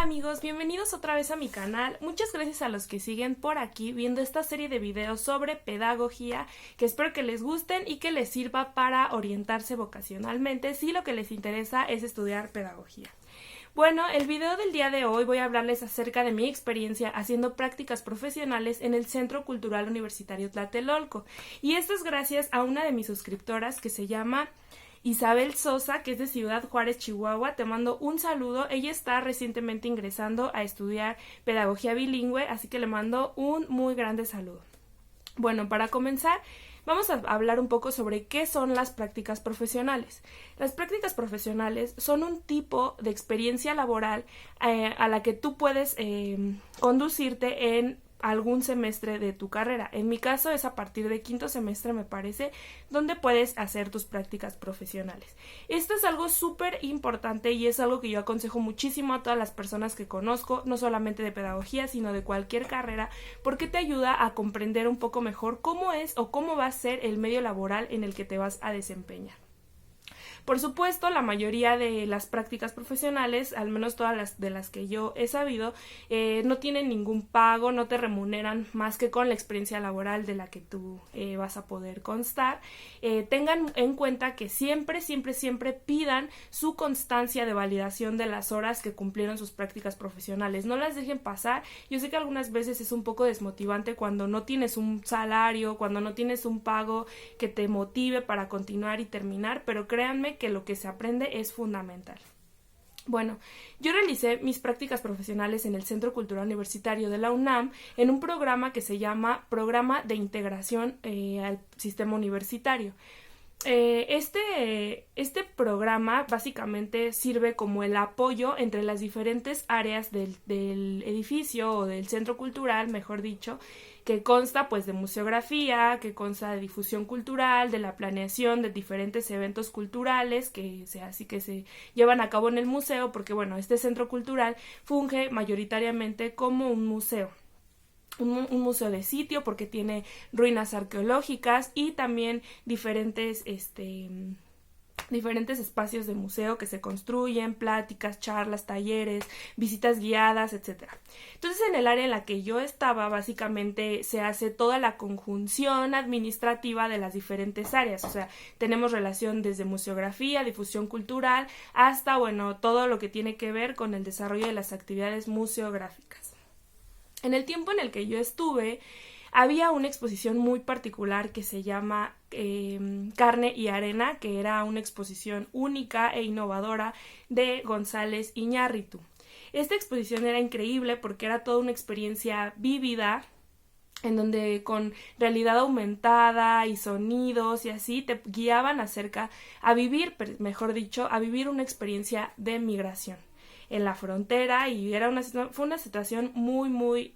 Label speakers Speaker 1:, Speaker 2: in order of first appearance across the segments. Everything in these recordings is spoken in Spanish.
Speaker 1: amigos, bienvenidos otra vez a mi canal. Muchas gracias a los que siguen por aquí viendo esta serie de videos sobre pedagogía, que espero que les gusten y que les sirva para orientarse vocacionalmente si lo que les interesa es estudiar pedagogía. Bueno, el video del día de hoy voy a hablarles acerca de mi experiencia haciendo prácticas profesionales en el Centro Cultural Universitario Tlatelolco, y esto es gracias a una de mis suscriptoras que se llama Isabel Sosa, que es de Ciudad Juárez, Chihuahua. Te mando un saludo. Ella está recientemente ingresando a estudiar pedagogía bilingüe, así que le mando un muy grande saludo. Bueno, para comenzar, vamos a hablar un poco sobre qué son las prácticas profesionales. Las prácticas profesionales son un tipo de experiencia laboral a la que tú puedes conducirte en algún semestre de tu carrera. En mi caso es a partir de quinto semestre, me parece, donde puedes hacer tus prácticas profesionales. Esto es algo súper importante y es algo que yo aconsejo muchísimo a todas las personas que conozco, no solamente de pedagogía, sino de cualquier carrera, porque te ayuda a comprender un poco mejor cómo es o cómo va a ser el medio laboral en el que te vas a desempeñar. Por supuesto, la mayoría de las prácticas profesionales, al menos todas las de las que yo he sabido, no tienen ningún pago, no te remuneran más que con la experiencia laboral de la que tú vas a poder constar. Tengan en cuenta que siempre pidan su constancia de validación de las horas que cumplieron sus prácticas profesionales. No las dejen pasar. Yo sé que algunas veces es un poco desmotivante cuando no tienes un salario, cuando no tienes un pago que te motive para continuar y terminar, pero créanme que lo que se aprende es fundamental. Bueno, yo realicé mis prácticas profesionales en el Centro Cultural Universitario de la UNAM en un programa que se llama Programa de Integración al Sistema Universitario. Este programa básicamente sirve como el apoyo entre las diferentes áreas del edificio o del centro cultural, mejor dicho, que consta pues de museografía, que consta de difusión cultural, de la planeación de diferentes eventos culturales que se llevan a cabo en el museo, porque bueno, este centro cultural funge mayoritariamente como un museo. Un museo de sitio porque tiene ruinas arqueológicas y también diferentes espacios de museo que se construyen, pláticas, charlas, talleres, visitas guiadas, etc. Entonces, en el área en la que yo estaba, básicamente se hace toda la conjunción administrativa de las diferentes áreas. O sea, tenemos relación desde museografía, difusión cultural, hasta, bueno, todo lo que tiene que ver con el desarrollo de las actividades museográficas. En el tiempo en el que yo estuve, había una exposición muy particular que se llama Carne y Arena, que era una exposición única e innovadora de González Iñárritu. Esta exposición era increíble porque era toda una experiencia vívida, en donde con realidad aumentada y sonidos y así te guiaban a vivir una experiencia de migración en la frontera, y fue una situación muy, muy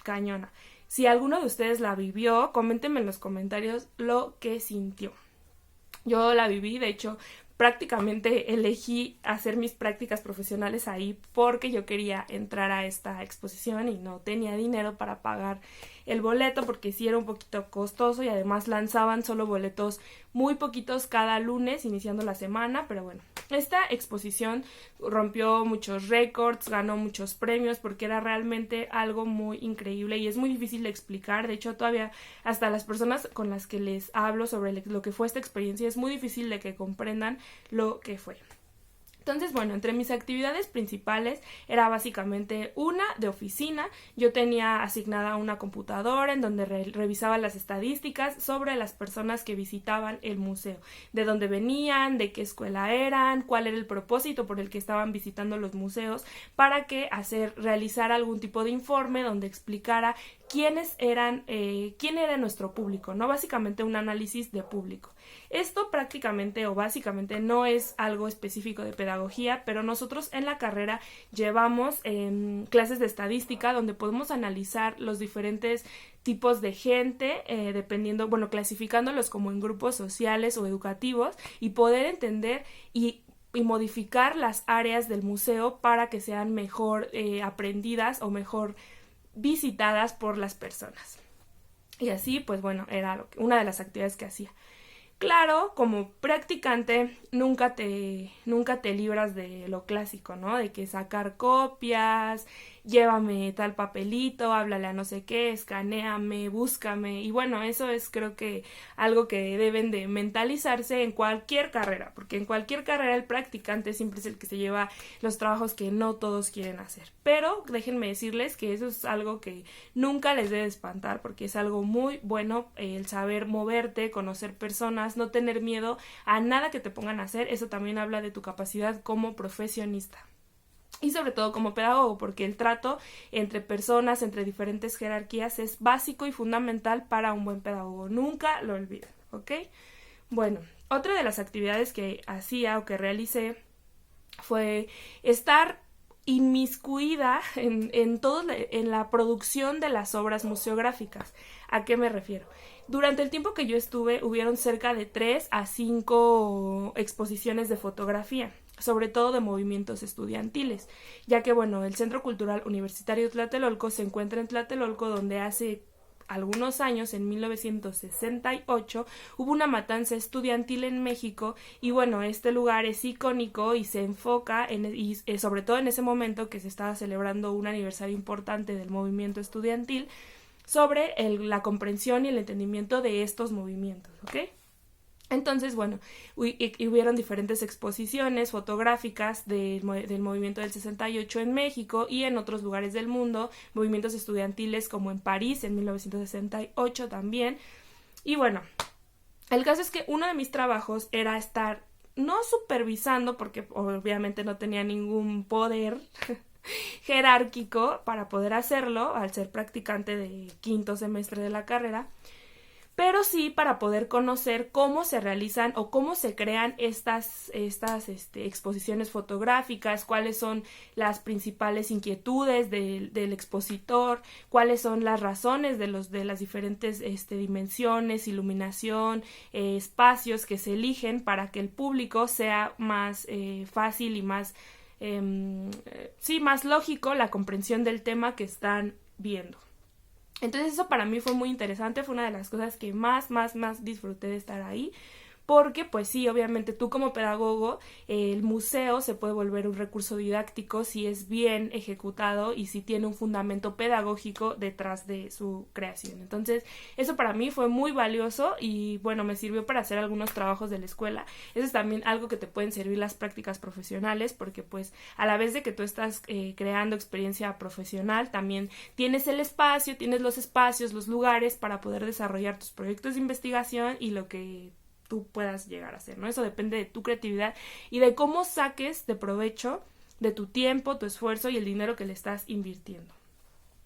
Speaker 1: cañona. Si alguno de ustedes la vivió, coméntenme en los comentarios lo que sintió. Yo la viví, de hecho, prácticamente elegí hacer mis prácticas profesionales ahí porque yo quería entrar a esta exposición y no tenía dinero para pagar el boleto porque sí era un poquito costoso, y además lanzaban solo boletos muy poquitos cada lunes iniciando la semana, pero bueno. Esta exposición rompió muchos récords, ganó muchos premios porque era realmente algo muy increíble y es muy difícil de explicar. De hecho, todavía hasta las personas con las que les hablo sobre lo que fue esta experiencia es muy difícil de que comprendan lo que fue. Entonces, bueno, entre mis actividades principales era básicamente una de oficina. Yo tenía asignada una computadora en donde revisaba las estadísticas sobre las personas que visitaban el museo, de dónde venían, de qué escuela eran, cuál era el propósito por el que estaban visitando los museos, para realizar algún tipo de informe donde explicara quién era nuestro público, ¿no? Básicamente un análisis de público. Esto prácticamente o básicamente no es algo específico de pedagogía, pero nosotros en la carrera llevamos clases de estadística donde podemos analizar los diferentes tipos de gente, clasificándolos como en grupos sociales o educativos, y poder entender y modificar las áreas del museo para que sean mejor aprendidas o mejor visitadas por las personas. Y así, pues bueno, era una de las actividades que hacía. Claro, como practicante nunca te libras de lo clásico, ¿no? De que sacar copias, llévame tal papelito, háblale a no sé qué, escanéame, búscame. Y bueno, eso es creo que algo que deben de mentalizarse en cualquier carrera, porque en cualquier carrera el practicante siempre es el que se lleva los trabajos que no todos quieren hacer. Pero déjenme decirles que eso es algo que nunca les debe espantar, porque es algo muy bueno el saber moverte, conocer personas, no tener miedo a nada que te pongan a hacer. Eso también habla de tu capacidad como profesionista. Y sobre todo como pedagogo, porque el trato entre personas, entre diferentes jerarquías es básico y fundamental para un buen pedagogo. Nunca lo olviden, ¿ok? Bueno, otra de las actividades que hacía o que realicé fue estar inmiscuida en la producción de las obras museográficas. ¿A qué me refiero? Durante el tiempo que yo estuve, hubieron cerca de 3 a 5 exposiciones de fotografía, sobre todo de movimientos estudiantiles, ya que, bueno, el Centro Cultural Universitario Tlatelolco se encuentra en Tlatelolco, donde hace algunos años, en 1968, hubo una matanza estudiantil en México y bueno, este lugar es icónico y se enfoca sobre todo en ese momento que se estaba celebrando un aniversario importante del movimiento estudiantil sobre la comprensión y el entendimiento de estos movimientos, ¿ok? Entonces, bueno, hubieron diferentes exposiciones fotográficas del movimiento del 68 en México y en otros lugares del mundo, movimientos estudiantiles como en París en 1968 también. Y bueno, el caso es que uno de mis trabajos era estar no supervisando, porque obviamente no tenía ningún poder jerárquico para poder hacerlo, al ser practicante de quinto semestre de la carrera, pero sí para poder conocer cómo se realizan o cómo se crean estas exposiciones fotográficas, cuáles son las principales inquietudes del expositor, cuáles son las razones de las diferentes dimensiones, iluminación, espacios que se eligen para que el público sea más fácil y más más lógico la comprensión del tema que están viendo. Entonces eso para mí fue muy interesante, fue una de las cosas que más disfruté de estar ahí, porque pues sí, obviamente tú como pedagogo, el museo se puede volver un recurso didáctico si es bien ejecutado y si tiene un fundamento pedagógico detrás de su creación. Entonces eso para mí fue muy valioso y bueno, me sirvió para hacer algunos trabajos de la escuela. Eso es también algo que te pueden servir las prácticas profesionales, porque pues a la vez de que tú estás creando experiencia profesional, también tienes el espacio, tienes los espacios, los lugares para poder desarrollar tus proyectos de investigación y lo que tú puedas llegar a hacer, ¿no? Eso depende de tu creatividad y de cómo saques de provecho de tu tiempo, tu esfuerzo y el dinero que le estás invirtiendo.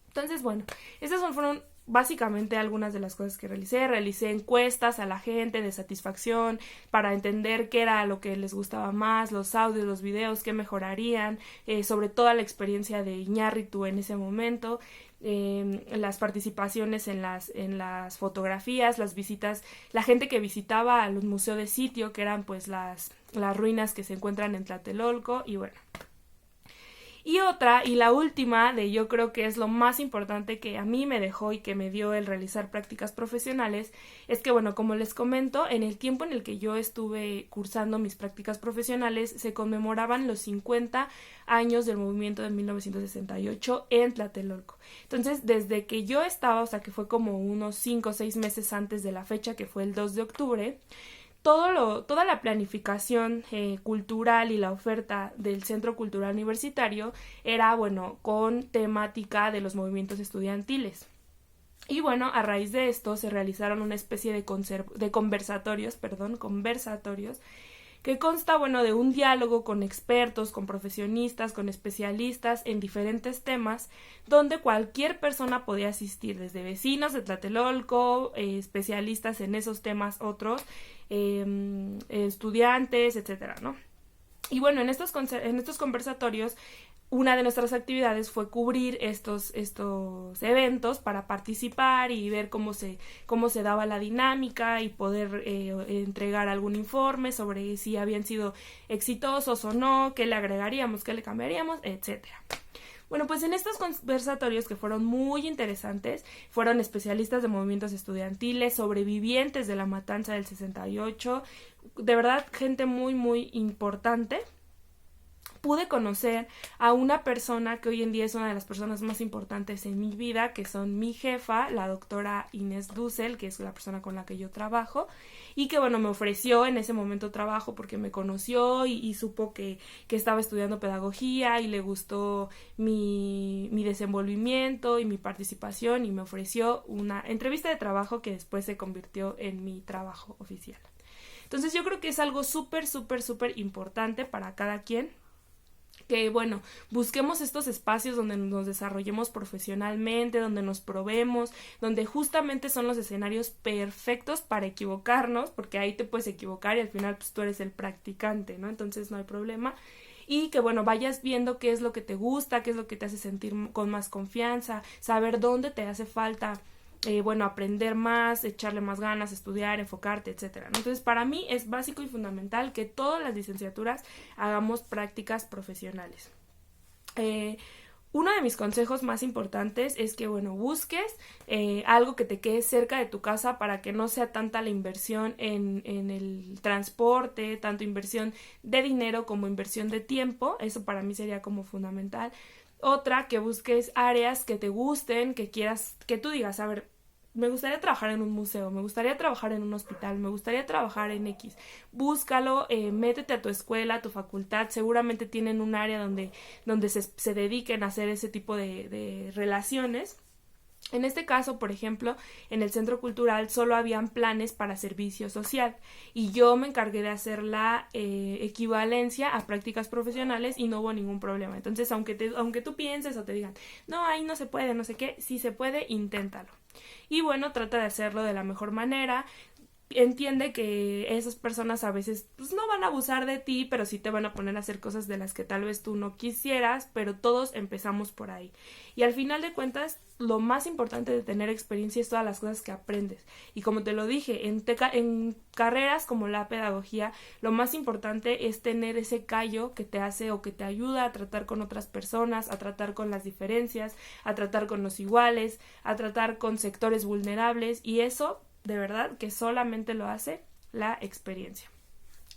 Speaker 1: Entonces, bueno, estas fueron básicamente algunas de las cosas que realicé encuestas a la gente de satisfacción para entender qué era lo que les gustaba más, los audios, los videos, qué mejorarían, sobre toda la experiencia de Iñárritu en ese momento, las participaciones en las fotografías, las visitas, la gente que visitaba al museo de sitio, que eran pues las ruinas que se encuentran en Tlatelolco, y bueno. Y la última, yo creo que es lo más importante que a mí me dejó y que me dio el realizar prácticas profesionales, es que, bueno, como les comento, en el tiempo en el que yo estuve cursando mis prácticas profesionales, se conmemoraban los 50 años del movimiento de 1968 en Tlatelolco. Entonces, desde que yo estaba, o sea, que fue como unos 5 o 6 meses antes de la fecha, que fue el 2 de octubre, toda la planificación cultural y la oferta del Centro Cultural Universitario era, bueno, con temática de los movimientos estudiantiles. Y bueno, a raíz de esto se realizaron una especie de conversatorios, que consta, bueno, de un diálogo con expertos, con profesionistas, con especialistas en diferentes temas, donde cualquier persona podía asistir, desde vecinos de Tlatelolco, especialistas en esos temas, otros, estudiantes, etcétera, ¿no? Y bueno, en estos conversatorios, una de nuestras actividades fue cubrir estos eventos para participar y ver cómo se daba la dinámica y poder entregar algún informe sobre si habían sido exitosos o no, qué le agregaríamos, qué le cambiaríamos, etcétera. Bueno, pues en estos conversatorios que fueron muy interesantes, fueron especialistas de movimientos estudiantiles, sobrevivientes de la matanza del 68, de verdad gente muy, muy importante. Pude conocer a una persona que hoy en día es una de las personas más importantes en mi vida, que son mi jefa, la doctora Inés Dussel, que es la persona con la que yo trabajo, y que bueno, me ofreció en ese momento trabajo porque me conoció y supo que estaba estudiando pedagogía y le gustó mi desenvolvimiento y mi participación, y me ofreció una entrevista de trabajo que después se convirtió en mi trabajo oficial. Entonces yo creo que es algo súper, súper, súper importante para cada quien, que bueno, busquemos estos espacios donde nos desarrollemos profesionalmente, donde nos probemos, donde justamente son los escenarios perfectos para equivocarnos, porque ahí te puedes equivocar y al final pues tú eres el practicante, ¿no? Entonces no hay problema. Y que bueno, vayas viendo qué es lo que te gusta, qué es lo que te hace sentir con más confianza, saber dónde te hace falta bueno, aprender más, echarle más ganas, estudiar, enfocarte, etcétera, ¿no? Entonces, para mí es básico y fundamental que todas las licenciaturas hagamos prácticas profesionales. Uno de mis consejos más importantes es que, bueno, busques algo que te quede cerca de tu casa para que no sea tanta la inversión en el transporte, tanto inversión de dinero como inversión de tiempo. Eso para mí sería como fundamental. Otra, que busques áreas que te gusten, que quieras, que tú digas, a ver, me gustaría trabajar en un museo, me gustaría trabajar en un hospital, me gustaría trabajar en X. Búscalo, métete a tu escuela, a tu facultad, seguramente tienen un área donde se dediquen a hacer ese tipo de relaciones. En este caso, por ejemplo, en el centro cultural solo habían planes para servicio social y yo me encargué de hacer la equivalencia a prácticas profesionales y no hubo ningún problema. Entonces, aunque tú pienses o te digan, no, ahí no se puede, no sé qué, si se puede, inténtalo. Y bueno, trata de hacerlo de la mejor manera. Entiende que esas personas a veces pues, no van a abusar de ti, pero sí te van a poner a hacer cosas de las que tal vez tú no quisieras, pero todos empezamos por ahí. Y al final de cuentas, lo más importante de tener experiencia es todas las cosas que aprendes. Y como te lo dije, en carreras como la pedagogía, lo más importante es tener ese callo que te hace o que te ayuda a tratar con otras personas, a tratar con las diferencias, a tratar con los iguales, a tratar con sectores vulnerables, y eso de verdad que solamente lo hace la experiencia.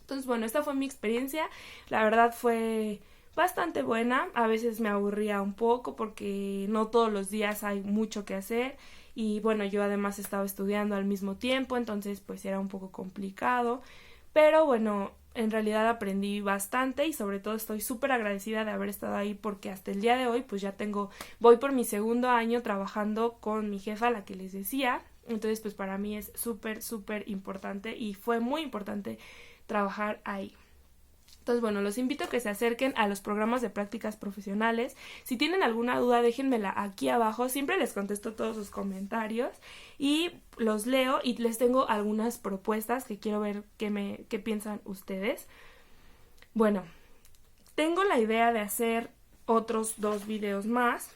Speaker 1: Entonces, bueno, esta fue mi experiencia. La verdad fue bastante buena. A veces me aburría un poco porque no todos los días hay mucho que hacer. Y bueno, yo además estaba estudiando al mismo tiempo, entonces pues era un poco complicado. Pero bueno, en realidad aprendí bastante y sobre todo estoy súper agradecida de haber estado ahí porque hasta el día de hoy pues ya voy por mi segundo año trabajando con mi jefa, la que les decía. Entonces, pues para mí es súper, súper importante y fue muy importante trabajar ahí. Entonces, bueno, los invito a que se acerquen a los programas de prácticas profesionales. Si tienen alguna duda, déjenmela aquí abajo. Siempre les contesto todos sus comentarios y los leo y les tengo algunas propuestas que quiero ver qué piensan ustedes. Bueno, tengo la idea de hacer otros 2 videos más.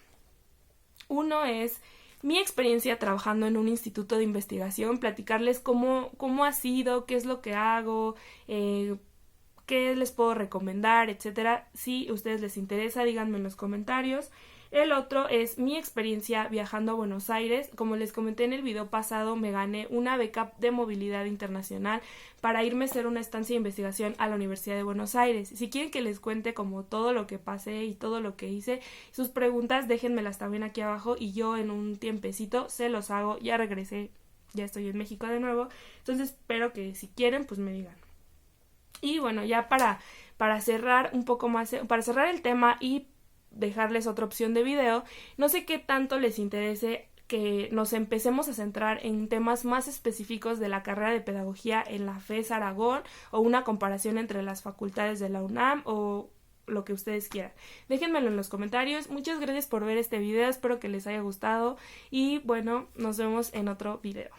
Speaker 1: Uno es mi experiencia trabajando en un instituto de investigación, platicarles cómo ha sido, qué es lo que hago, qué les puedo recomendar, etcétera. Si a ustedes les interesa, díganme en los comentarios. El otro es mi experiencia viajando a Buenos Aires. Como les comenté en el video pasado, me gané una beca de movilidad internacional para irme a hacer una estancia de investigación a la Universidad de Buenos Aires. Si quieren que les cuente como todo lo que pasé y todo lo que hice, sus preguntas déjenmelas también aquí abajo y yo en un tiempecito se los hago. Ya regresé, ya estoy en México de nuevo, entonces espero que si quieren pues me digan. Y bueno, ya para cerrar un poco más, para cerrar el tema y dejarles otra opción de video, no sé qué tanto les interese que nos empecemos a centrar en temas más específicos de la carrera de pedagogía en la FES Aragón o una comparación entre las facultades de la UNAM o lo que ustedes quieran. Déjenmelo en los comentarios. Muchas gracias por ver este video, espero que les haya gustado y bueno, nos vemos en otro video.